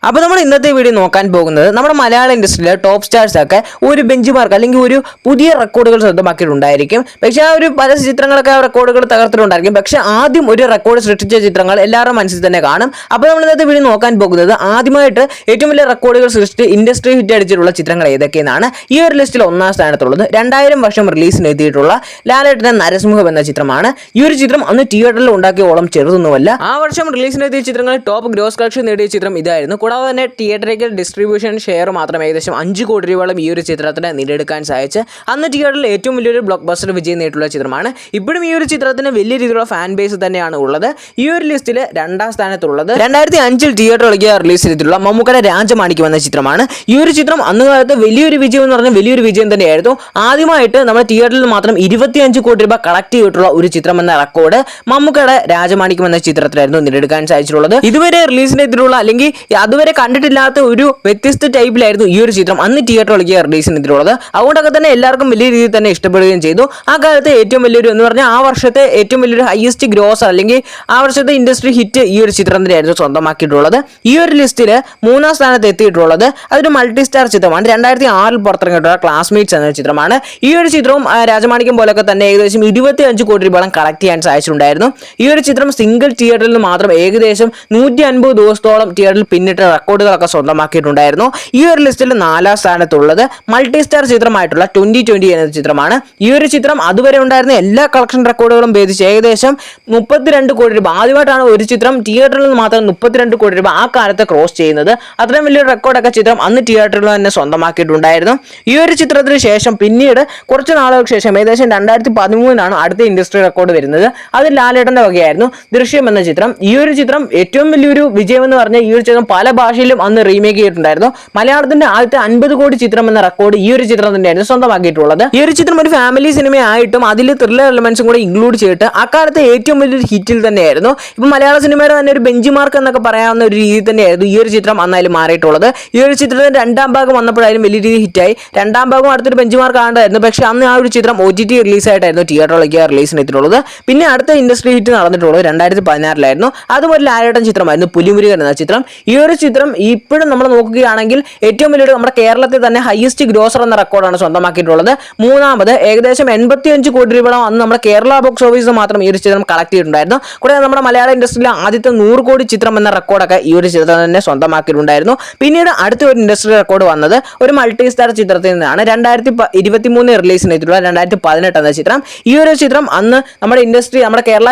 അപ്പോൾ നമ്മൾ ഇന്നത്തെ വീഡിയോ നോക്കാൻ പോകുന്നത് നമ്മുടെ മലയാള ഇൻഡസ്ട്രിയിലെ ടോപ്പ് സ്റ്റാർസ് ഒക്കെ ഒരു ബെഞ്ച് മാർക്ക് അല്ലെങ്കിൽ ഒരു പുതിയ റെക്കോർഡുകൾ സ്വന്തമാക്കിയിട്ടുണ്ടായിരിക്കും. പക്ഷേ ആ ഒരു പല ചിത്രങ്ങളൊക്കെ റെക്കോർഡുകൾ തകർത്തിട്ടുണ്ടായിരിക്കും. പക്ഷേ ആദ്യം ഒരു റെക്കോർഡ് സൃഷ്ടിച്ച ചിത്രങ്ങൾ എല്ലാവരുടെ മനസ്സിൽ തന്നെ കാണും. അപ്പോൾ നമ്മൾ ഇന്നത്തെ വീഡിയോ നോക്കാൻ പോകുന്നത് ആദ്യമായിട്ട് ഏറ്റവും വലിയ റെക്കോർഡുകൾ സൃഷ്ടിച്ച് ഇൻഡസ്ട്രി ഹിറ്റ് അടിച്ചിട്ടുള്ള ചിത്രങ്ങൾ ഏതൊക്കെയാണ്. ഈ ഒരു ലിസ്റ്റിൽ ഒന്നാം സ്ഥാനത്തുള്ളത് 2000 വർഷം റിലീസിന് എത്തിയിട്ടുള്ള ലാലേട്ടന്റെ നരസിംഹം എന്ന ചിത്രമാണ്. ഈ ഒരു ചിത്രം അന്ന് തിയേറ്ററിൽ ഉണ്ടാക്കിയ ഓളം ചെറുതൊന്നുമല്ല. ആ വർഷം റിലീസിന് എത്തിയ ചിത്രങ്ങളിൽ ടോപ്പ് ഗ്രോസ് കളക്ഷൻ നേടിയ ചിത്രം ഇതായിരുന്നു. കൂടാതെ തന്നെ തിയേറ്ററിക്കൽ ഡിസ്ട്രിബ്യൂഷൻ ഷെയർ മാത്രം ഏകദേശം 5 കോടി രൂപയോളം ഈ ഒരു ചിത്രത്തിന് നേടിയെടുക്കാൻ സാധിച്ച് അന്ന് തിയേറ്ററിൽ ഏറ്റവും വലിയൊരു ബ്ലോക്ക് ബസ്റ്റർ വിജയം നേടിയിട്ടുള്ള ചിത്രമാണ്. ഇപ്പോഴും ഈ ഒരു ചിത്രത്തിന് വലിയ രീതിയിലുള്ള ഫാൻ ബേസ് തന്നെയാണ് ഉള്ളത്. ഈ ഒരു ലിസ്റ്റിൽ രണ്ടാം സ്ഥാനത്തുള്ളത് 2005 തിയേറ്ററിലേക്ക് റിലീസ് ചെയ്തിട്ടുള്ള മമ്മൂക്കയുടെ രാജമാണിക്യം എന്ന ചിത്രമാണ്. ഈ ഒരു ചിത്രം അന്ന് കാലത്ത് വലിയൊരു വിജയം എന്ന് പറഞ്ഞാൽ വലിയൊരു വിജയം തന്നെയായിരുന്നു. ആദ്യമായിട്ട് നമ്മുടെ തിയേറ്ററിൽ മാത്രം 25 കോടി രൂപ കളക്ട് ചെയ്തിട്ടുള്ള ഒരു ചിത്രം എന്ന റെക്കോർഡ് മമ്മൂക്കയുടെ രാജമാണിക്യം എന്ന ചിത്രത്തിലായിരുന്നു നേടിയെടുക്കാൻ സാധിച്ചിട്ടുള്ളത്. ഇതുവരെ റിലീസിന് എത്തിയിട്ടുള്ള അല്ലെങ്കിൽ അതുവരെ കണ്ടിട്ടില്ലാത്ത ഒരു വ്യത്യസ്ത ടൈപ്പിലായിരുന്നു ഈ ഒരു ചിത്രം അന്ന് തിയേറ്ററിലേക്ക് റിലീസിന് എത്തിയിട്ടുള്ളത്. അതുകൊണ്ടൊക്കെ തന്നെ എല്ലാവർക്കും വലിയ രീതിയിൽ തന്നെ ഇഷ്ടപ്പെടുകയും ചെയ്തു. ആ കാലത്തെ ഏറ്റവും വലിയൊരു എന്ന് പറഞ്ഞാൽ ആ വർഷത്തെ ഏറ്റവും വലിയൊരു ഹയസ്റ്റ് ഗ്രോസർ അല്ലെങ്കിൽ ആ വർഷത്തെ ഇൻഡസ്ട്രി ഹിറ്റ് ഈ ഒരു ചിത്രം തന്നെയായിരുന്നു സ്വന്തമാക്കിയിട്ടുള്ളത്. ഈ ഒരു ലിസ്റ്റിൽ മൂന്നാം സ്ഥാനത്ത് എത്തിയിട്ടുള്ളത് അതൊരു മൾട്ടി സ്റ്റാർ ചിത്രമാണ്. 2006 പുറത്തിറങ്ങിയിട്ടുള്ള ക്ലാസ്മേറ്റ്സ് എന്ന ചിത്രമാണ്. ഈ ഒരു ചിത്രവും രാജമാണിക്യം പോലൊക്കെ തന്നെ ഏകദേശം 25 കോടി രൂപയോളം കളക്ട് ചെയ്യാൻ സാധിച്ചിട്ടുണ്ടായിരുന്നു. ഈ ഒരു ചിത്രം സിംഗിൾ തിയേറ്ററിൽ നിന്ന് മാത്രം ഏകദേശം 150 ദിവസത്തോളം തിയേറ്ററിൽ പിന്നിട്ട് റെക്കോർഡുകളൊക്കെ സ്വന്തമാക്കിയിട്ടുണ്ടായിരുന്നു. ഈ ഒരു ലിസ്റ്റിൽ 4ാം സ്ഥാനത്തുള്ളത് മൾട്ടി സ്റ്റാർ ചിത്രമായിട്ടുള്ള 2020 എന്ന ചിത്രമാണ്. ഈ ഒരു ചിത്രം അതുവരെ ഉണ്ടായിരുന്ന എല്ലാ കളക്ഷൻ റെക്കോർഡുകളും ഭേദിച്ച് ഏകദേശം 32 കോടി രൂപ ആദ്യമായിട്ടാണ് ഒരു ചിത്രം തിയേറ്ററിൽ നിന്ന് മാത്രം 32 കോടി രൂപ ആ കാലത്ത് ക്രോസ് ചെയ്യുന്നത്. അത്രയും വലിയൊരു റെക്കോർഡൊക്കെ ചിത്രം അന്ന് തിയേറ്ററിൽ തന്നെ സ്വന്തമാക്കിയിട്ടുണ്ടായിരുന്നു. ഈ ഒരു ചിത്രത്തിന് ശേഷം പിന്നീട് കുറച്ച് നാളുകൾക്ക് ശേഷം ഏകദേശം 2013 അടുത്ത ഇൻഡസ്ട്രി റെക്കോർഡ് വരുന്നത്. അത് ലാലേട്ടന്റെ വകയായിരുന്നു, ദൃശ്യം എന്ന ചിത്രം. ഈ ഒരു ചിത്രം ഏറ്റവും വലിയൊരു വിജയം എന്ന് പറഞ്ഞാൽ ഈ ഒരു ചിത്രം പല ഭാഷയിലും അന്ന് റീമേക്ക് ചെയ്തിട്ടുണ്ടായിരുന്നു. മലയാളത്തിന്റെ ആദ്യത്തെ 50 കോടി ചിത്രം എന്ന റെക്കോർഡ് ഈ ഒരു ചിത്രം തന്നെയായിരുന്നു സ്വന്തമാക്കിയിട്ടുള്ളത്. ഈ ഒരു ചിത്രം ഒരു ഫാമിലി സിനിമയായിട്ടും അതിൽ ത്രില്ലർ എലമെന്റ്സും കൂടെ ഇൻക്ലൂഡ് ചെയ്തിട്ട് അക്കാലത്തെ ഏറ്റവും വലിയൊരു ഹിറ്റിൽ തന്നെയായിരുന്നു. ഇപ്പൊ മലയാള സിനിമയുടെ തന്നെ ഒരു ബെഞ്ച് മാർക്ക് എന്നൊക്കെ പറയാവുന്ന ഒരു രീതി തന്നെയായിരുന്നു ഈ ഒരു ചിത്രം അന്നായാലും മാറിയിട്ടുള്ളത്. ഈ ഒരു ചിത്രത്തിന്റെ രണ്ടാം ഭാഗം വന്നപ്പോഴായാലും വലിയ രീതിയിൽ ഹിറ്റായി. രണ്ടാം ഭാഗം അടുത്തൊരു ബെഞ്ച് മാർക്ക് ആണ്ടായിരുന്നു. പക്ഷേ അന്ന് ആ ഒരു ചിത്രം OTT റിലീസായിട്ടായിരുന്നു തിയേറ്ററിലേക്ക് റിലീസിന് എത്തിയിട്ടുള്ളത്. പിന്നെ അടുത്ത ഇൻഡസ്ട്രി ഹിറ്റ് നടന്നിട്ടുള്ളത് 2016 അതുപോലെ ലാലേട്ടൻ ചിത്രമായിരുന്നു പുലിമുരുകൻ എന്ന ചിത്രം. ഈ ഒരു ചിത്രം ഇപ്പോഴും നമ്മൾ നോക്കുകയാണെങ്കിൽ ഏറ്റവും വലിയൊരു നമ്മുടെ കേരളത്തിൽ തന്നെ ഹയസ്റ്റ് ഗ്രോസർ എന്ന റെക്കോർഡാണ് സ്വന്തമാക്കിയിട്ടുള്ളത്. മൂന്നാമത് ഏകദേശം 85 കോടി രൂപയോളം അന്ന് നമ്മുടെ കേരള ബോക്സ് ഓഫീസിൽ മാത്രം ഈ ഒരു ചിത്രം കളക്ട് ചെയ്തിട്ടുണ്ടായിരുന്നു. കൂടാതെ നമ്മുടെ മലയാള ഇൻഡസ്ട്രിയിലെ ആദ്യത്തെ 100 കോടി ചിത്രം എന്ന റെക്കോർഡൊക്കെ ഈ ഒരു ചിത്രം തന്നെ സ്വന്തമാക്കിയിട്ടുണ്ടായിരുന്നു. പിന്നീട് അടുത്ത ഒരു ഇൻഡസ്ട്രി റെക്കോർഡ് വന്നത് ഒരു മൾട്ടി സ്റ്റാർ ചിത്രത്തിൽ നിന്നാണ്. 2023 റിലീസിന് എത്തിയിട്ടുള്ള 2018 എന്ന ചിത്രം. ഈ ഒരു ചിത്രം അന്ന് നമ്മുടെ ഇൻഡസ്ട്രി നമ്മുടെ കേരള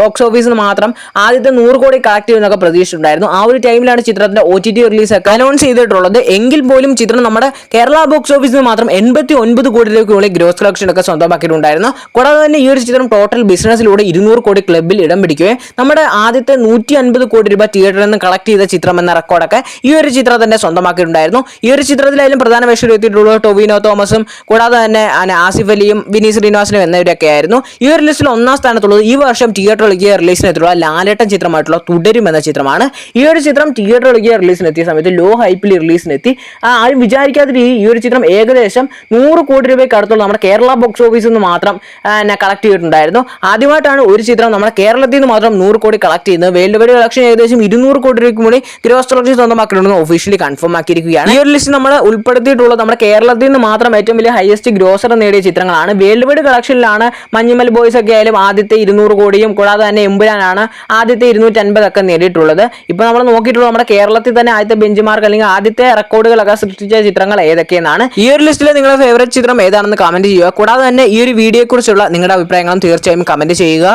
ബോക്സ് ഓഫീസിന് മാത്രം ആദ്യത്തെ 100 കോടി കളക്ട് ചെയ്യുന്നൊക്കെ പ്രതീക്ഷിച്ചിട്ടുണ്ടായിരുന്നു. ആ ഒരു ടൈമിലാണ് ചിത്രത്തിന്റെ OTT റിലീസ് ഒക്കെ അനൗൺസ് ചെയ്തിട്ടുള്ളത്. എങ്കിൽ പോലും ചിത്രം നമ്മുടെ കേരള ബോക്സ് ഓഫീസിൽ മാത്രം 89 കോടി രൂപയ്ക്കുള്ളിൽ ഗ്രോസ് കളക്ഷൻ ഒക്കെ സ്വന്തമാക്കിയിട്ടുണ്ടായിരുന്നു. കൂടാതെ തന്നെ ഈ ഒരു ചിത്രം ടോട്ടൽ ബിസിനസ്സിലൂടെ 200 കോടി ക്ലബിൽ ഇടം പിടിക്കുകയും നമ്മുടെ ആദ്യത്തെ 150 കോടി രൂപ തിയേറ്ററിൽ നിന്ന് കളക്ട് ചെയ്ത ചിത്രം എന്ന റെക്കോർഡൊക്കെ ഈ ഒരു ചിത്രം തന്നെ സ്വന്തമാക്കിയിട്ടുണ്ടായിരുന്നു. ഈ ഒരു ചിത്രത്തിലായാലും പ്രധാന വേഷം എത്തിയിട്ടുള്ളത് ടൊവിനോ തോമസും കൂടാതെ തന്നെ ആസിഫ് അലിയും വിനീത് ശ്രീനിവാസനും എന്നിവരൊക്കെ ആയിരുന്നു. ഈ ഒരു ലിസ്റ്റിൽ ഒന്നാം സ്ഥാനത്തുള്ളത് ഈ വർഷം തിയേറ്ററിലേക്ക് റിലീസിന് എത്തിയിട്ടുള്ള ലാലേട്ടൻ ചിത്രമായിട്ടുള്ള തുടരും എന്ന ചിത്രമാണ്. ഈ ഒരു ചിത്രം തിയേറ്ററിലേക്ക് റിലീസിന് എത്തിയ സമയത്ത് ലോ ഹൈപ്പിൽ റിലീസിനെത്തി. ആരും വിചാരിക്കാത്ത ഈ ഒരു ചിത്രം ഏകദേശം 100 കോടി രൂപയ്ക്ക് അടുത്തുള്ള നമ്മുടെ കേരള ബോക്സ് ഓഫീസിൽ നിന്ന് മാത്രം കളക്ട് ചെയ്തിട്ടുണ്ടായിരുന്നു. ആദ്യമായിട്ടാണ് ഒരു ചിത്രം നമ്മുടെ കേരളത്തിൽ നിന്ന് മാത്രം 100 കോടി കളക്ട് ചെയ്യുന്നത്. വേൾഡ് വൈഡ് കളക്ഷൻ ഏകദേശം 200 കോടി രൂപയ്ക്ക് കൂടി ഗ്രോസ് കളക്ഷൻ സ്വന്തമാക്കിയിട്ടുണ്ടെന്ന് ഒഫീഷ്യലി കൺഫേം ആക്കിയിരിക്കുകയാണ്. ഈ ഒരു ലിസ്റ്റ് നമ്മൾ ഉൾപ്പെടുത്തിയിട്ടുള്ളത് നമ്മുടെ കേരളത്തിൽ നിന്ന് മാത്രം ഏറ്റവും വലിയ ഹയസ്റ്റ് ഗ്രോസർ നേടിയ ചിത്രങ്ങളാണ്. വേൾഡ് വൈഡ് കളക്ഷനിലാണ് മഞ്ഞുമൽ ബോയ്സ് ഒക്കെ ആയാലും ആദ്യത്തെ 200 കോടിയും കൂടാതെ തന്നെ എമ്പുരാനാണ് ആദ്യത്തെ 250 ഒക്കെ നേടിയിട്ടുള്ളത്. ഇപ്പൊ നമ്മൾ നോക്കിയിട്ടുള്ളത് നമ്മുടെ കേരളത്തിൽ തന്നെ ആദ്യത്തെ ബെഞ്ച് മാർക്ക് അല്ലെങ്കിൽ ആദ്യത്തെ റെക്കോർഡുകളൊക്കെ സൃഷ്ടിച്ച ചിത്രങ്ങൾ ഏതൊക്കെയാണ്. ഈ ഒരു ലിസ്റ്റിൽ നിങ്ങളുടെ ഫേവറേറ്റ് ചിത്രം ഏതാണെന്ന് കമന്റ് ചെയ്യുക. കൂടാതെ തന്നെ ഈ ഒരു വീഡിയോയെ കുറിച്ചുള്ള നിങ്ങളുടെ അഭിപ്രായങ്ങളും തീർച്ചയായും കമന്റ് ചെയ്യുക.